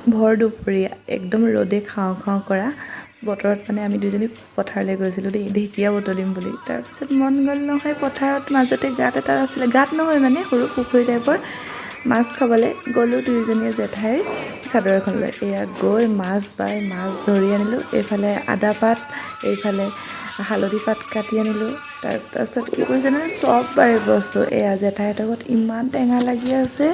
ভৰ দুপৰীয়া একদম ৰ'দে খাওঁ খাওঁ কৰা বতৰত মানে আমি দুইজনী পথাৰলৈ গৈছিলোঁ দেই ঢেকীয়া বুটলিম বুলি তাৰপিছত মন গ'ল নহয় পথাৰত মাজতে গাঁত এটা আছিলে গাঁত নহয় মানে সৰু পুখুৰী টাইপৰ মাছ খাবলৈ গ'লোঁ দুইজনীয়ে জেঠাইৰ চাদৰ এখন লৈ এয়া গৈ মাছ বাই মাছ ধৰি আনিলোঁ এইফালে আদা পাত এইফালে হালধি পাত কাটি আনিলোঁ তাৰপাছত কি কৰিছে জানে চব বাৰে বস্তু এয়া জেঠাইহঁতৰ ঘৰত ইমান টেঙা লাগি আছে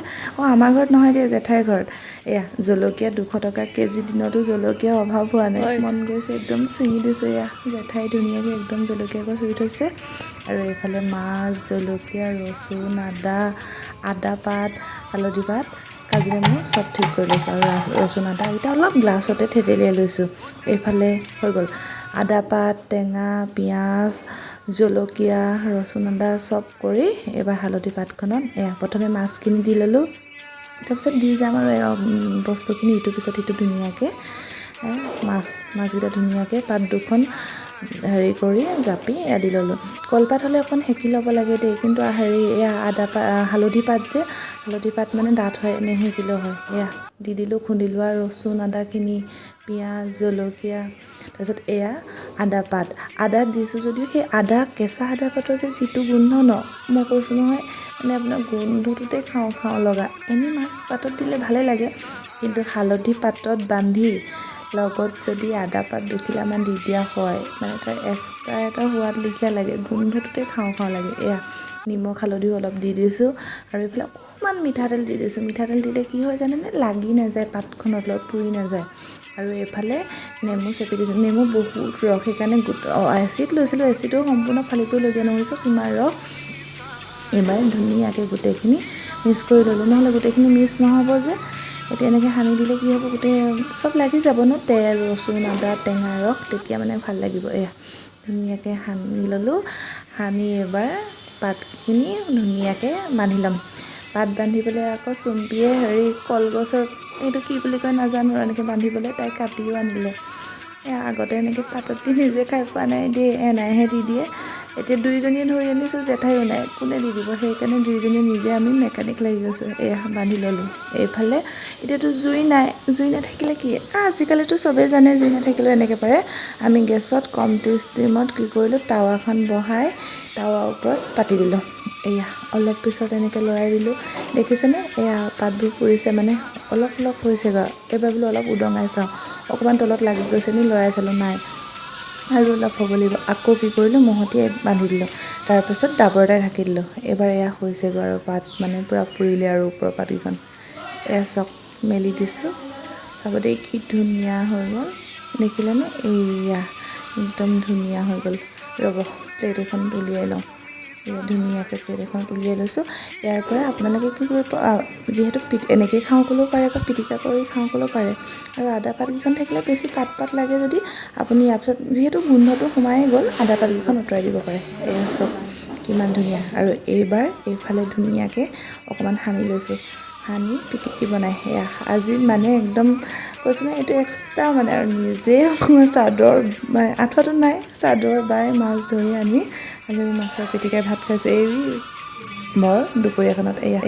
আমাৰ ঘৰত নহয় দেই জেঠাইৰ ঘৰত এয়া জলকীয়া 200 টকা কেজি দিনতো জলকীয়াৰ অভাৱ হোৱা নাই মন গৈছে একদম ছিঙি দিছোঁ এয়া জেঠাই ধুনীয়াকৈ একদম জলকীয়া গছ ৰুই থৈছে আৰু এইফালে মাছ জলকীয়া ৰচুন আদা পাত হালধি পাত কাজি নেমু চব ঠিক কৰি লৈছোঁ আৰু ৰচুন আদা এইকেইটা অলপ গ্লাছতে থেতেলিয়াই লৈছোঁ এইফালে হৈ গ'ল আদা পাত টেঙা পিঁয়াজ জলকীয়া ৰচুন আদা চব কৰি এইবাৰ হালধি পাতখনত এয়া প্ৰথমে মাছখিনি দি ল'লোঁ তাৰপিছত দি যাম আৰু বস্তুখিনি ইটোৰ পিছত সিটো ধুনীয়াকৈ মাছকেইটা ধুনীয়াকৈ পাত দুখন হেৰি কৰি জাপি দি ল'লোঁ কলপাত হ'লে অকণ সেকি ল'ব লাগে দেই কিন্তু এয়া হালধি পাত মানে ডাঠ হয় নেসেকিলেও হয় এয়া দি দিলোঁ খুন্দিলোঁ আৰু ৰচুন আদাখিনি পিঁয়াজ জলকীয়া তাৰপিছত এয়া আদা দিছোঁ যদিও সেই কেঁচা আদা পাতৰ যে যিটো গোন্ধ ন মই কৈছোঁ নহয় মানে আপোনাৰ গোন্ধটোতে খাওঁ লগা এনেই মাছ পাতত দিলে ভালেই লাগে কিন্তু হালধি পাতত বান্ধি লগত যদি আদা পাত দুখিলামান দি দিয়া হয় মানে তাৰ এক্সট্ৰা এটা সোৱাদ লিখীয়া লাগে গোন্ধটোতে খাওঁ লাগে এয়া নিমখ হালধিও অলপ দি দিছোঁ আৰু এইফালে অকণমান মিঠাতেল দি দিছোঁ মিঠাতেল দিলে কি হয় জানেনে লাগি নাযায় পাতখনত লগত পুৰি নাযায় আৰু এইফালে নেমু চেপি দিছোঁ নেমু বহুত ৰস সেইকাৰণে এচিড লৈছিলোঁ এচিডো সম্পূৰ্ণ ফালি কৰি লৈ দিয়া নহৈছোঁ কিমান ৰস এইবাৰ ধুনীয়াকৈ গোটেইখিনি মিক্স কৰি ল'লোঁ নহ'লে গোটেইখিনি মিক্স নহ'ব যে এতিয়া এনেকৈ সানি দিলে কি হ'ব গোটেই চব লাগি যাব ন তেল ৰচুন আদা টেঙা ৰস তেতিয়া মানে ভাল লাগিব এয়া ধুনীয়াকৈ সানি ল'লোঁ সানি এইবাৰ পাতখিনি ধুনীয়াকৈ বান্ধি ল'ম পাত বান্ধি পেলাই আকৌ চুম্পিয়ে কলগছৰ এইটো কি বুলি কয় নাজানো আৰু এনেকৈ বান্ধিবলৈ তাই কাটিও আনিলে আগতে এনেকৈ পাতত দি নিজে খাই পোৱা নাই দেই এনাইহে দি দিয়ে এতিয়া দুইজনীয়ে ধৰি আনিছোঁ জেঠাইও নাই কোনে দি দিব সেইকাৰণে দুইজনীয়ে নিজে আমি মেকানিক লাগি গৈছোঁ এয়া বান্ধি ল'লোঁ এইফালে এতিয়াতো জুই নাথাকিলে কি আজিকালিতো চবেই জানে জুই নাথাকিলেও এনেকৈ পাৰে আমি গেছত কমটি ষ্টিমত কি কৰিলোঁ টাৱাখন বহাই টাৱাৰ ওপৰত পাতি দিলোঁ এয়া অলপ পিছত এনেকৈ লৰাই দিলোঁ দেখিছেনে এয়া পাতবোৰ পৰিছে মানে অলপ হৈছেগৈ এইবাৰ বোলো অলপ উদঙাই চাওঁ অকণমান তলত লাগি গৈছে নি লৰাই চালোঁ নাই আৰু অলপ হ'ব লাগিব আকৌ কি কৰিলোঁ মহতিয়াই বান্ধি দিলোঁ তাৰপিছত ডাবৰ এটাই ঢাকি দিলোঁ এইবাৰ এয়া হৈছেগৈ আৰু পাত মানে পূৰা পুৰিলে আৰু ওপৰৰ পাতকেইখন এয়া চক মেলি দিছোঁ চাব দেই কি ধুনীয়া হৈ গ'ল দেখিলেনে এয়া একদম ধুনীয়া হৈ গ'ল ৰ'ব প্লেট এখন উলিয়াই লওঁ এয়া ধুনীয়াকৈ প্লেট এখন উলিয়াই লৈছোঁ ইয়াৰ পৰা আপোনালোকে কি কৰিব যিহেতু এনেকৈ খাওঁ ক'লেও পাৰে বা পিটিকা কৰি খাওঁ ক'লেও পাৰে আৰু আদা পাতকেইখন থাকিলে বেছি পাত লাগে যদি আপুনি ইয়াৰ পিছত যিহেতু গোন্ধটো সোমাই গ'ল আদা পাতকেইখন আঁতৰাই দিব পাৰে এয়া চব কিমান ধুনীয়া আৰু এইবাৰ এইফালে ধুনীয়াকৈ অকণমান সানি লৈছোঁ সানি পিটিকি বনাই সেয়া আজি মানে একদম কৈছোঁ নহয় এইটো এক্সট্ৰা মানে আৰু নিজে চাদৰ আঁঠুৱাটো নাই চাদৰ বাই মাছ ধৰি আনি আমি মাছৰ পিটিকাই ভাত খাইছোঁ এই বৰ দুপৰীয়াখনত এয়া